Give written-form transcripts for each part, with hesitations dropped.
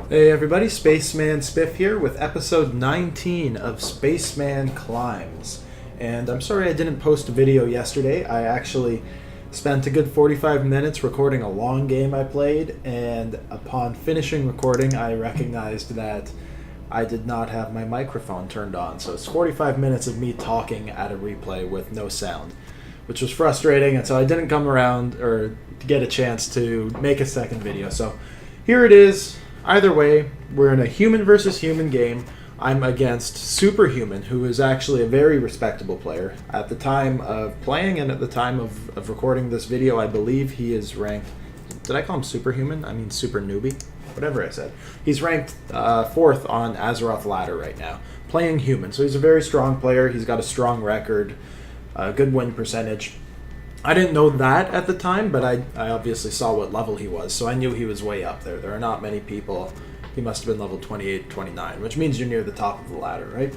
Hey everybody, Spaceman Spiff here with episode 19 of Spaceman Climbs. And I'm sorry I didn't post a video yesterday. I actually spent a good 45 minutes recording a long game I played, and upon finishing recording I recognized that I did not have my microphone turned on. So it's 45 minutes of me talking at a replay with no sound, which was frustrating, and so I didn't come around or get a chance to make a second video. So here it is. Either way, we're in a human versus human game. I'm against Superhuman, who is actually a very respectable player. At the time of playing and at the time of recording this video, I believe he is ranked... Did I call him Superhuman? I mean Super Newbie? Whatever I said. He's ranked 4th on Azeroth Ladder right now, playing human. So he's a very strong player. He's got a strong record, a good win percentage. I didn't know that at the time, but I obviously saw what level he was, so I knew he was way up there. There are not many people. He must have been level 28, 29, which means you're near the top of the ladder, right?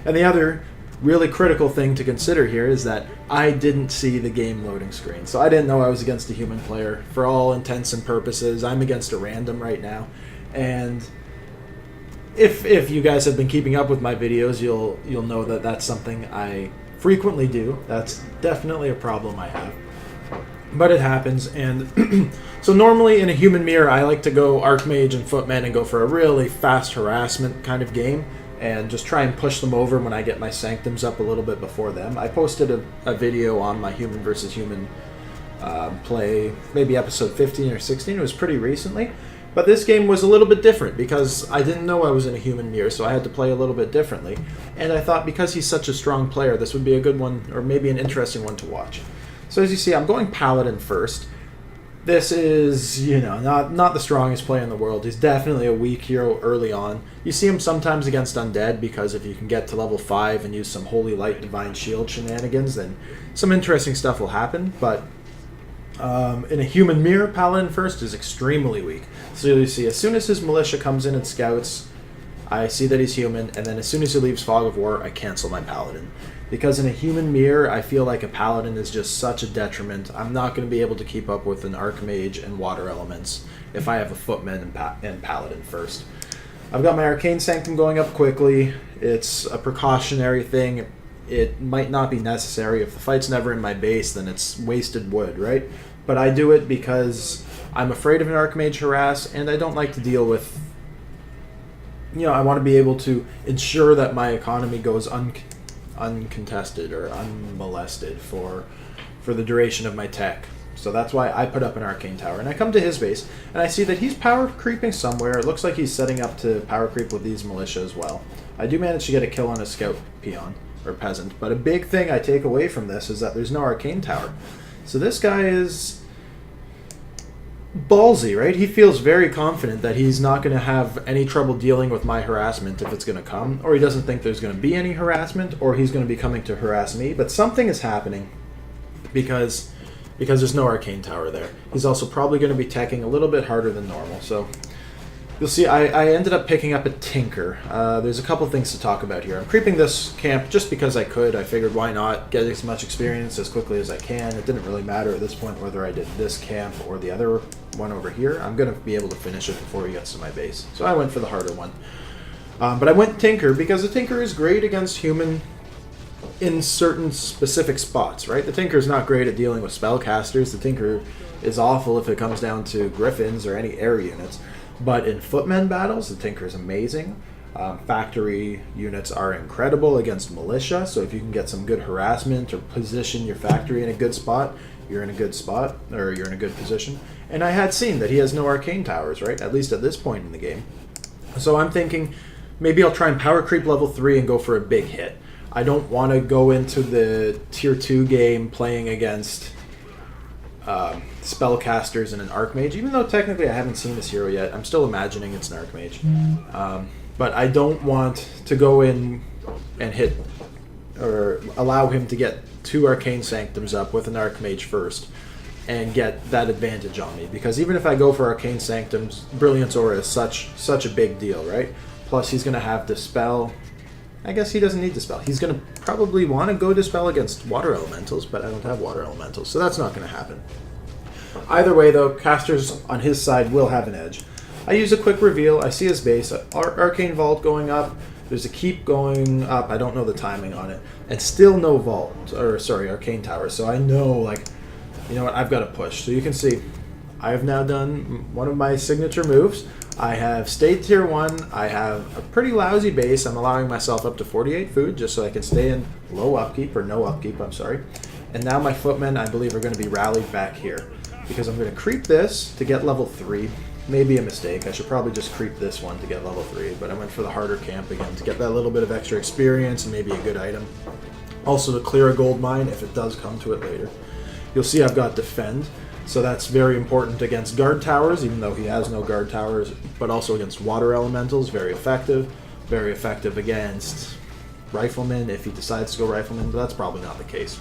And the other really critical thing to consider here is that I didn't see the game loading screen. So I didn't know I was against a human player. For all intents and purposes, I'm against a random right now. And if you guys have been keeping up with my videos, you'll know that that's something I frequently do. That's definitely a problem I have, but it happens. And so normally in a human mirror I like to go Archmage and Footman and go for a really fast harassment kind of game and just try and push them over when I get my sanctums up a little bit before them. I posted a video on my human versus human play, maybe episode 15 or 16. It was pretty recently. But this game was a little bit different because I didn't know I was in a human mirror, so I had to play a little bit differently. And I thought because he's such a strong player, this would be a good one, or maybe an interesting one to watch. So as you see, I'm going Paladin first. This is, not the strongest player in the world. He's definitely a weak hero early on. You see him sometimes against Undead, because if you can get to level 5 and use some Holy Light Divine Shield shenanigans, then some interesting stuff will happen. But in a human mirror, Paladin first is extremely weak. So you see, as soon as his militia comes in and scouts, I see that he's human, and then as soon as he leaves Fog of War, I cancel my Paladin. Because in a human mirror, I feel like a Paladin is just such a detriment. I'm not going to be able to keep up with an Archmage and Water Elements if I have a Footman and Paladin first. I've got my Arcane Sanctum going up quickly. It's a precautionary thing. It might not be necessary. If the fight's never in my base, then it's wasted wood, right? But I do it because I'm afraid of an Archmage harass, and I don't like to deal with... I want to be able to ensure that my economy goes uncontested or unmolested for the duration of my tech. So that's why I put up an Arcane Tower. And I come to his base, and I see that he's power creeping somewhere. It looks like he's setting up to power creep with these militia as well. I do manage to get a kill on a scout peon, or peasant. But a big thing I take away from this is that there's no Arcane Tower. So this guy is ballsy, right? He feels very confident that he's not going to have any trouble dealing with my harassment if it's going to come, or he doesn't think there's going to be any harassment, or he's going to be coming to harass me. But something is happening because there's no Arcane Tower there. He's also probably going to be teching a little bit harder than normal. So you'll see I ended up picking up a Tinker. There's a couple things to talk about here. I'm creeping this camp just because I could. I figured why not get as much experience as quickly as I can. It didn't really matter at this point whether I did this camp or the other one over here. I'm going to be able to finish it before he gets to my base. So I went for the harder one. But I went Tinker because the Tinker is great against human in certain specific spots, right? The Tinker is not great at dealing with spellcasters. The Tinker is awful if it comes down to Griffins or any air units. But in Footmen battles, the Tinker is amazing. Factory units are incredible against militia, so if you can get some good harassment or position your factory in a good spot, you're in a good spot, or you're in a good position. And I had seen that he has no Arcane Towers, right? At least at this point in the game. So I'm thinking, maybe I'll try and power creep level 3 and go for a big hit. I don't want to go into the tier 2 game playing against spellcasters and an Archmage, even though technically I haven't seen this hero yet. I'm still imagining it's an Archmage. But I don't want to go in and hit, or allow him to get 2 Arcane Sanctums up with an Archmage first and get that advantage on me. Because even if I go for Arcane Sanctums, Brilliance Aura is such a big deal, right? Plus he's going to have Dispel. I guess he doesn't need Dispel. He's going to probably want to go Dispel against Water Elementals, but I don't have Water Elementals, so that's not going to happen. Either way, though, casters on his side will have an edge. I use a quick reveal. I see his base. Arcane Vault going up. There's a keep going up. I don't know the timing on it. And still no vault. Or, sorry, Arcane Tower. So I know, like, you know what? I've got to push. So you can see I have now done one of my signature moves. I have stayed tier 1. I have a pretty lousy base. I'm allowing myself up to 48 food just so I can stay in low upkeep, or no upkeep, I'm sorry. And now my footmen, I believe, are going to be rallied back here. Because I'm going to creep this to get level 3. Maybe a mistake. I should probably just creep this one to get level 3. But I went for the harder camp again to get that little bit of extra experience and maybe a good item. Also to clear a gold mine if it does come to it later. You'll see I've got defend. So that's very important against guard towers, even though he has no guard towers. But also against water elementals. Very effective. Very effective against riflemen if he decides to go rifleman. But that's probably not the case.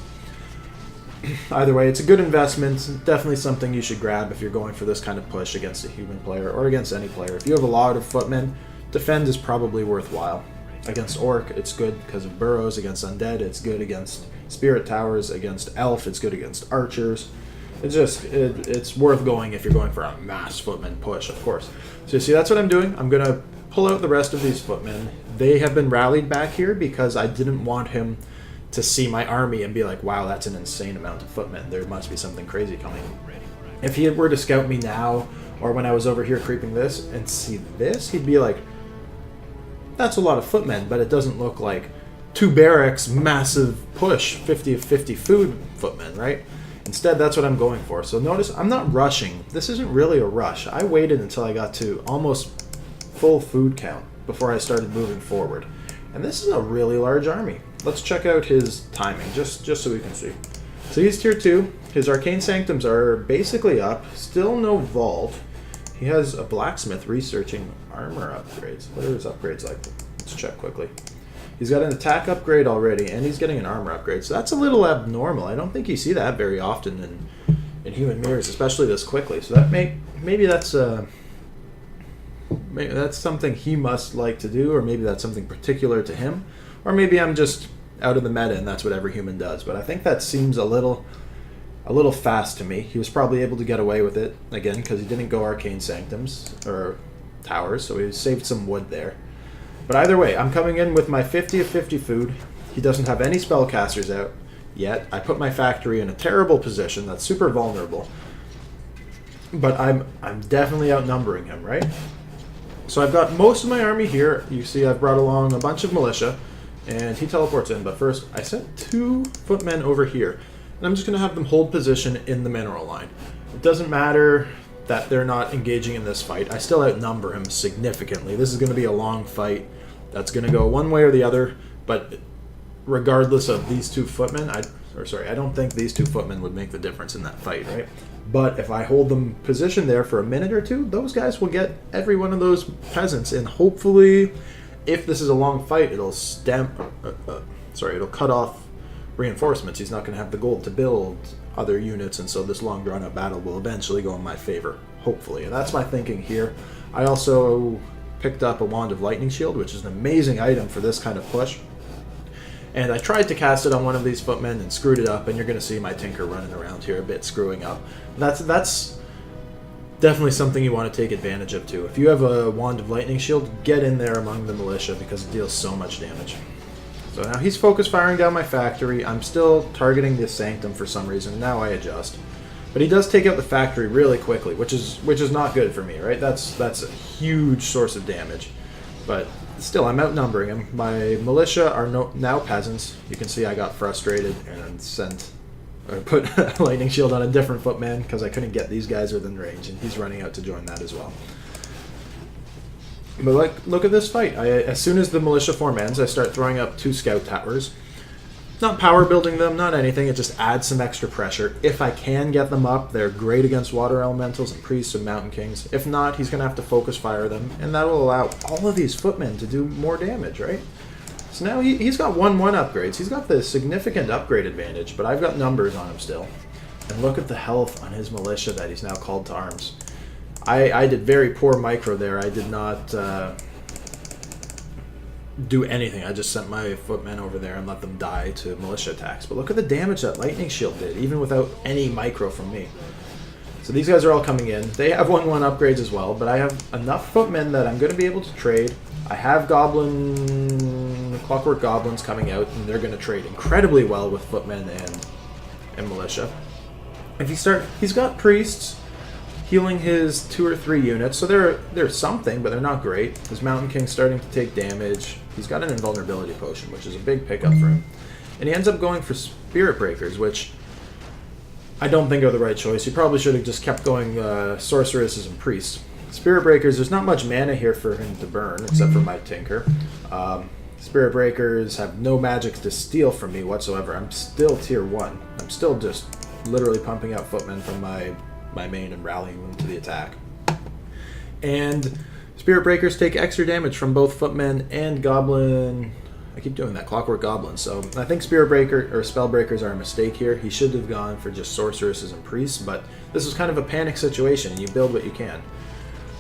Either way, it's a good investment. Definitely something you should grab if you're going for this kind of push against a human player or against any player. If you have a lot of footmen, defend is probably worthwhile. Against orc, it's good because of burrows. Against undead, it's good against spirit towers. Against elf, it's good against archers. It's just, it's worth going if you're going for a mass footman push, of course. So you see, that's what I'm doing. I'm going to pull out the rest of these footmen. They have been rallied back here because I didn't want him to see my army and be like, wow, that's an insane amount of footmen. There must be something crazy coming. If he were to scout me now, or when I was over here creeping this, and see this, he'd be like, that's a lot of footmen, but it doesn't look like 2 barracks, massive push, 50 of 50 food footmen, right? Instead, that's what I'm going for. So notice, I'm not rushing. This isn't really a rush. I waited until I got to almost full food count before I started moving forward. And this is a really large army. Let's check out his timing, just so we can see. So he's tier 2. His Arcane Sanctums are basically up. Still no vault. He has a blacksmith researching armor upgrades. What are his upgrades like? Let's check quickly. He's got an attack upgrade already, and he's getting an armor upgrade. So that's a little abnormal. I don't think you see that very often in human mirrors, especially this quickly. So that maybe that's something he must like to do, or maybe that's something particular to him. Or maybe I'm just out of the meta and that's what every human does. But I think that seems a little fast to me. He was probably able to get away with it, again, because he didn't go Arcane Sanctums, or Towers, so he saved some wood there. But either way, I'm coming in with my 50 of 50 food. He doesn't have any spellcasters out yet. I put my factory in a terrible position that's super vulnerable. But I'm definitely outnumbering him, right? So I've got most of my army here. You see I've brought along a bunch of militia. And he teleports in, but first I sent 2 footmen over here. And I'm just going to have them hold position in the mineral line. It doesn't matter that they're not engaging in this fight. I still outnumber him significantly. This is going to be a long fight that's going to go one way or the other. But regardless of these 2 footmen, I don't think these 2 footmen would make the difference in that fight, right? But if I hold them positioned there for a minute or 2, those guys will get every one of those peasants. And hopefully, if this is a long fight, it'll it'll cut off reinforcements. He's not going to have the gold to build other units, and so this long drawn out battle will eventually go in my favor, hopefully. And that's my thinking here. I also picked up a Wand of Lightning Shield, which is an amazing item for this kind of push. And I tried to cast it on one of these footmen and screwed it up, and you're going to see my Tinker running around here a bit, screwing up. That's definitely something you want to take advantage of too. If you have a Wand of Lightning Shield, get in there among the militia because it deals so much damage. So now he's focus firing down my factory. I'm still targeting the Sanctum for some reason. Now I adjust. But he does take out the factory really quickly, which is not good for me, right? That's a huge source of damage. But still, I'm outnumbering him. My militia are now peasants. You can see I got frustrated and put a lightning shield on a different footman because I couldn't get these guys within range, and he's running out to join that as well. But look at this fight. As soon as the militia form ends, I start throwing up 2 scout towers. Not power building them, not anything. It just adds some extra pressure. If I can get them up, they're great against water elementals and priests and mountain kings. If not, he's going to have to focus fire them, and that will allow all of these footmen to do more damage, right? So now he's got 1/1 upgrades. He's got the significant upgrade advantage, but I've got numbers on him still. And look at the health on his militia that he's now called to arms. I did very poor micro there. I did not do anything. I just sent my footmen over there and let them die to militia attacks. But look at the damage that lightning shield did, even without any micro from me. So these guys are all coming in. They have 1/1 upgrades as well, but I have enough footmen that I'm going to be able to trade. I have clockwork goblins coming out, and they're going to trade incredibly well with footmen and militia. If he's got priests healing his 2 or 3 units, so they're something, but they're not great. His Mountain King's starting to take damage. He's got an invulnerability potion, which is a big pickup for him. And he ends up going for Spirit Breakers, which I don't think are the right choice. He probably should have just kept going Sorceresses and Priests. Spirit Breakers, there's not much mana here for him to burn, except for my Tinker. Spirit Breakers have no magic to steal from me whatsoever. I'm still tier 1. I'm still just literally pumping out footmen from my main and rallying them to the attack. And Spirit Breakers take extra damage from both footmen and goblin. I keep doing that, clockwork goblins. So I think Spirit Breaker or Spell Breakers are a mistake here. He should have gone for just sorceresses and priests, but this is kind of a panic situation, and you build what you can.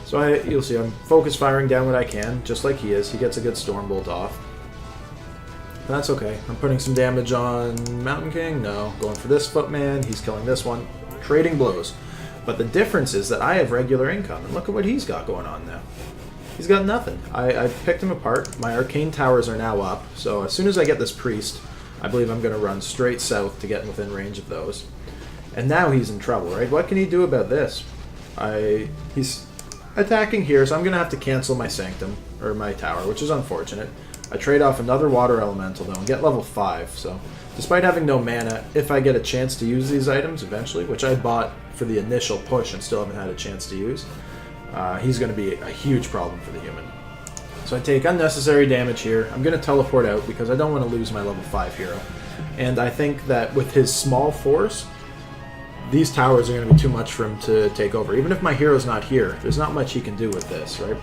So you'll see I'm focus firing down what I can, just like he is. He gets a good Stormbolt off. But that's okay. I'm putting some damage on Mountain King. No, going for this footman. He's killing this one. Trading blows. But the difference is that I have regular income, and look at what he's got going on now. He's got nothing. I picked him apart. My arcane towers are now up, so as soon as I get this priest, I believe I'm going to run straight south to get within range of those. And now he's in trouble, right? What can he do about this? He's attacking here, so I'm going to have to cancel my Sanctum, or my tower, which is unfortunate. I trade off another Water Elemental, though, and get level 5, so despite having no mana, if I get a chance to use these items eventually, which I bought for the initial push and still haven't had a chance to use, he's going to be a huge problem for the human. So I take unnecessary damage here. I'm going to teleport out because I don't want to lose my level 5 hero. And I think that with his small force, these towers are going to be too much for him to take over. Even if my hero's not here, there's not much he can do with this, right?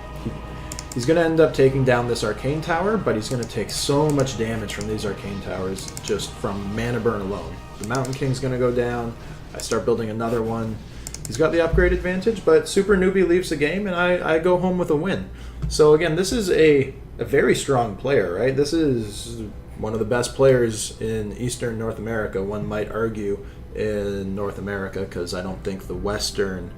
He's going to end up taking down this arcane tower, but he's going to take so much damage from these arcane towers just from mana burn alone. The Mountain King's going to go down. I start building another one. He's got the upgrade advantage, but Super Newbie leaves the game, and I go home with a win. So again, this is a very strong player, right? This is one of the best players in Eastern North America, one might argue, in North America, because I don't think the Western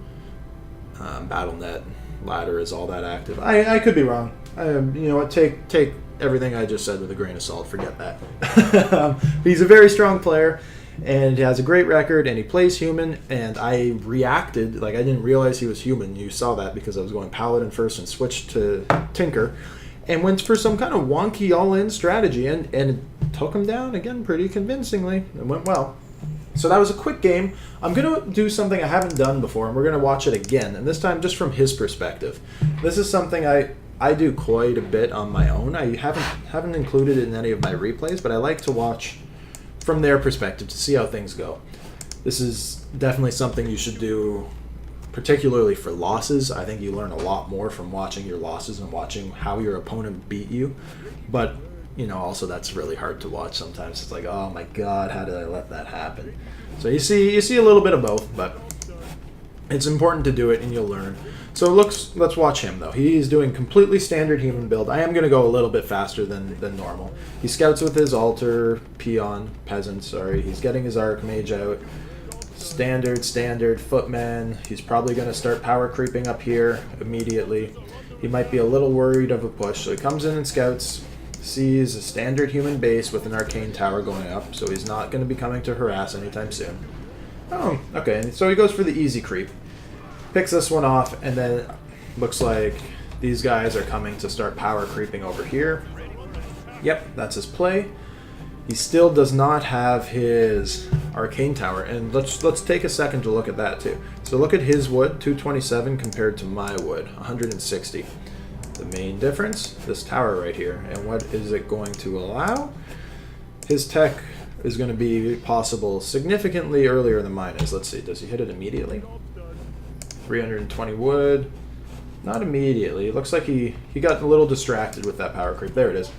BattleNet ladder is all that active. I could be wrong. You know what? Take everything I just said with a grain of salt. Forget that. He's a very strong player, and he has a great record, and he plays human, and I reacted, like I didn't realize he was human. You saw that because I was going Paladin first and switched to Tinker, and went for some kind of wonky all-in strategy, and it took him down, again, pretty convincingly. It went well. So that was a quick game. I'm going to do something I haven't done before, and we're going to watch it again, and this time just from his perspective. This is something I do quite a bit on my own. I haven't included it in any of my replays, but I like to watch from their perspective to see how things go. This is definitely something you should do, particularly for losses. I think you learn a lot more from watching your losses and watching how your opponent beat you. But you know, also that's really hard to watch sometimes. It's like, oh my god, how did I let that happen? So you see a little bit of both, but it's important to do it and you'll learn. So let's watch him though. He's doing completely standard human build. I am going to go a little bit faster than normal. He scouts with his altar, peasant, sorry. He's getting his archmage out. Standard, footman. He's probably going to start power creeping up here immediately. He might be a little worried of a push, so he comes in and scouts. Sees a standard human base with an arcane tower going up, so he's not going to be coming to harass anytime soon. Oh, okay, so he goes for the easy creep. Picks this one off, and then looks like these guys are coming to start power creeping over here. Yep, that's his play. He still does not have his arcane tower, and let's take a second to look at that too. So look at his wood, 227 compared to my wood, 160. The main difference, this tower right here, and what is it going to allow? His tech is going to be possible significantly earlier than mine is. Let's see, does he hit it immediately? 320 wood, not immediately. It looks like he got a little distracted with that power creep. There it is.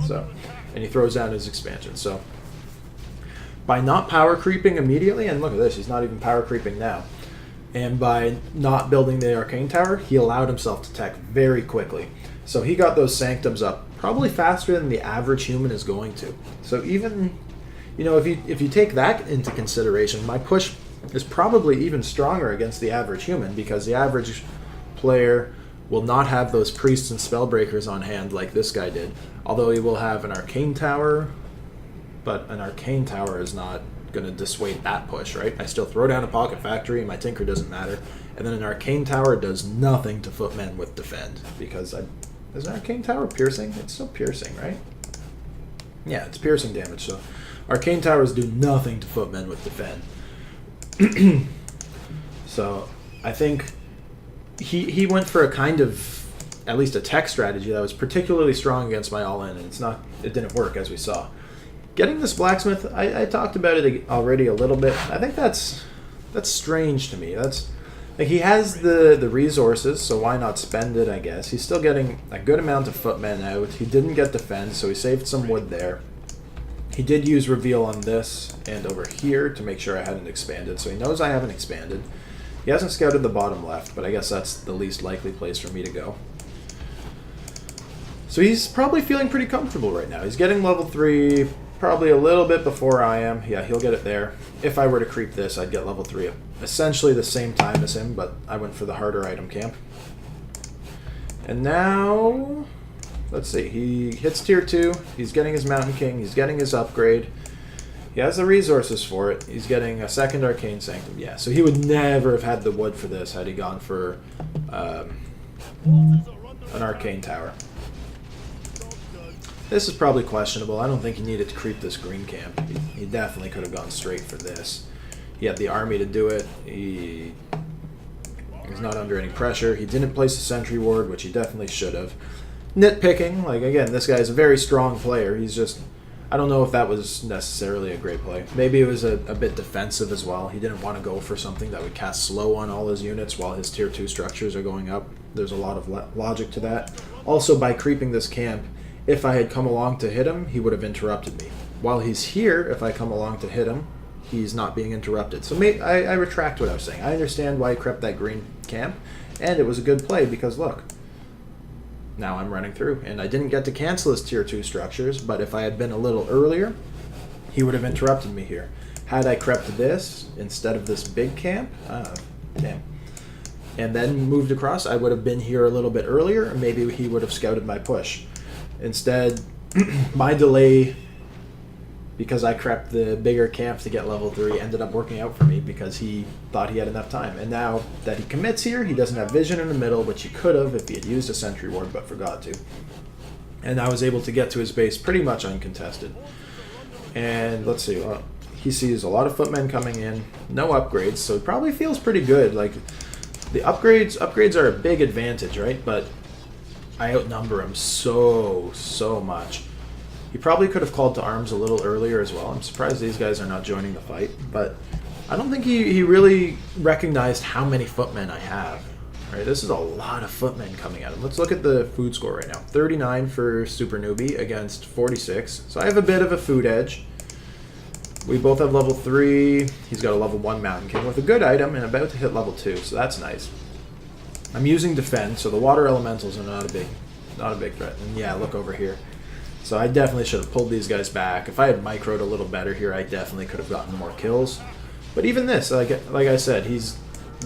So, and he throws down his expansion. So by not power creeping immediately, and look at this, he's not even power creeping now. And by not building the arcane tower, he allowed himself to tech very quickly. So he got those sanctums up probably faster than the average human is going to. So even, you know, if you take that into consideration, my push is probably even stronger against the average human, because the average player will not have those priests and spellbreakers on hand like this guy did. Although he will have an arcane tower, but an arcane tower is not going to dissuade that push, right? I still throw down a pocket factory and my tinker doesn't matter. And then an arcane tower does nothing to footmen with defend, because is an arcane tower piercing? It's still piercing, right? Yeah, it's piercing damage, so arcane towers do nothing to footmen with defend. So I think he went for a kind of, at least a tech strategy that was particularly strong against my all-in, and it didn't work, as we saw. Getting this blacksmith, I talked about it already a little bit. I think that's strange to me. That's like, he has the resources, so why not spend it, I guess. He's still getting a good amount of footmen out. He didn't get defense, so he saved some wood there. He did use reveal on this and over here to make sure I hadn't expanded, so he knows I haven't expanded. He hasn't scouted the bottom left, but I guess that's the least likely place for me to go. So he's probably feeling pretty comfortable right now. He's getting level 3 probably a little bit before I am. Yeah, he'll get it there. If I were to creep this, I'd get level 3 essentially the same time as him, but I went for the harder item camp. And now, let's see, he hits tier 2, he's getting his Mountain King, he's getting his upgrade. He has the resources for it. He's getting a second Arcane Sanctum. Yeah, so he would never have had the wood for this had he gone for an Arcane Tower. This is probably questionable. I don't think he needed to creep this green camp. He definitely could have gone straight for this. He had the army to do it. He's not under any pressure. He didn't place a sentry ward, which he definitely should have. Nitpicking, like, again, this guy is a very strong player. He's just, I don't know if that was necessarily a great play. Maybe it was a bit defensive as well. He didn't want to go for something that would cast slow on all his units while his tier 2 structures are going up. There's a lot of logic to that. Also, by creeping this camp, if I had come along to hit him, he would have interrupted me. While he's here, if I come along to hit him, he's not being interrupted. So I retract what I was saying. I understand why he crept that green camp, and it was a good play because, look, now I'm running through, and I didn't get to cancel his tier 2 structures, but if I had been a little earlier, he would have interrupted me here. Had I crept this instead of this big camp, damn, and then moved across, I would have been here a little bit earlier, and maybe he would have scouted my push. Instead, my delay, because I crept the bigger camp to get level 3, ended up working out for me because he thought he had enough time. And now that he commits here, he doesn't have vision in the middle, which he could have if he had used a sentry ward, but forgot to. And I was able to get to his base pretty much uncontested. And let's see, he sees a lot of footmen coming in, no upgrades, so it probably feels pretty good. Like, the upgrades are a big advantage, right? But I outnumber him so much. He probably could have called to arms a little earlier as well. I'm surprised these guys are not joining the fight, but I don't think he really recognized how many footmen I have. All right, this is a lot of footmen coming at him. Let's look at the food score right now. 39 for Super Newbie against 46. So I have a bit of a food edge. We both have level 3. He's got a level 1 Mountain King with a good item and about to hit level 2, so that's nice. I'm using defend, so the water elementals are not a big threat. And yeah, look over here. So I definitely should have pulled these guys back. If I had microed a little better here, I definitely could have gotten more kills. But even this, like I said,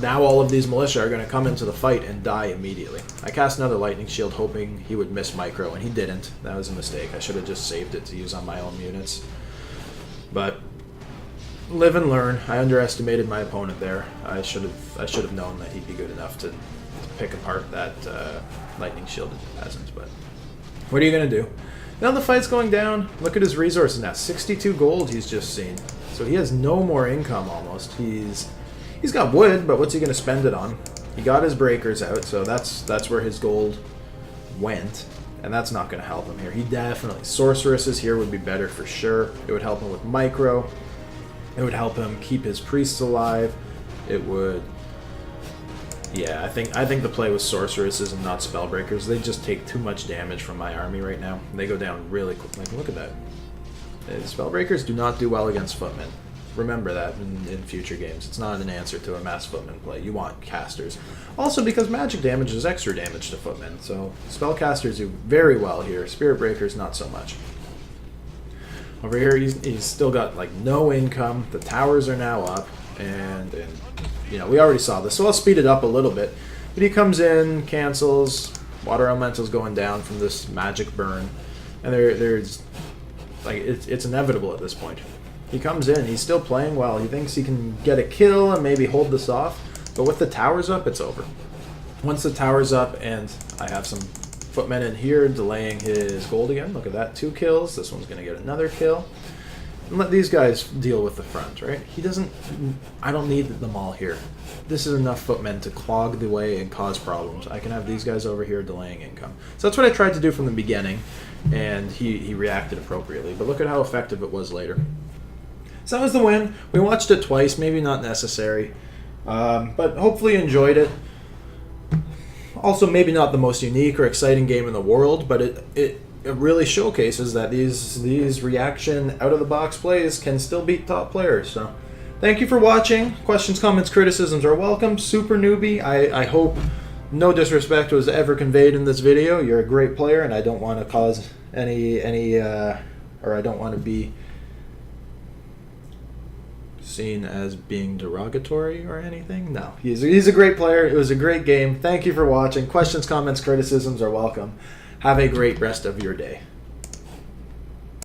now all of these militia are going to come into the fight and die immediately. I cast another lightning shield hoping he would miss micro, and he didn't. That was a mistake. I should have just saved it to use on my own units. But live and learn. I underestimated my opponent there. I should have known that he'd be good enough to pick apart that lightning shielded peasant. But what are you going to do? Now the fight's going down. Look at his resources now. 62 gold he's just seen. So he has no more income almost. He's got wood, but what's he going to spend it on? He got his breakers out, so that's where his gold went. And that's not going to help him here. He definitely... Sorceresses here would be better for sure. It would help him with micro. It would help him keep his priests alive. It would... Yeah, I think the play with sorceresses and not spellbreakers. They just take too much damage from my army right now. They go down really quick. Like, look at that. Spellbreakers do not do well against footmen. Remember that in future games. It's not an answer to a mass footman play. You want casters. Also, because magic damage is extra damage to footmen, so spellcasters do very well here. Spirit breakers, not so much. Over here, he's still got like no income. The towers are now up. And we already saw this, so I'll speed it up a little bit. But he comes in, cancels, water elemental's going down from this magic burn, and there's like it's inevitable at this point. He comes in, he's still playing well. He thinks he can get a kill and maybe hold this off, but with the towers up, it's over. Once the tower's up, and I have some footmen in here delaying his gold again. Look at that, 2 kills. This one's going to get another kill. And let these guys deal with the front, right? I don't need them all here. This is enough footmen to clog the way and cause problems. I can have these guys over here delaying income. So that's what I tried to do from the beginning, and he reacted appropriately. But look at how effective it was later. So that was the win. We watched it twice, maybe not necessary, but hopefully you enjoyed it. Also, maybe not the most unique or exciting game in the world, but it really showcases that these reaction out-of-the-box plays can still beat top players. So thank you for watching. Questions, comments, criticisms are welcome. Super newbie, I hope no disrespect was ever conveyed in this video. You're a great player, and I don't want to cause any or I don't want to be seen as being derogatory or anything. No, he's a great player. It was a great game. Thank you for watching. Questions, comments, criticisms are welcome. Have a great rest of your day.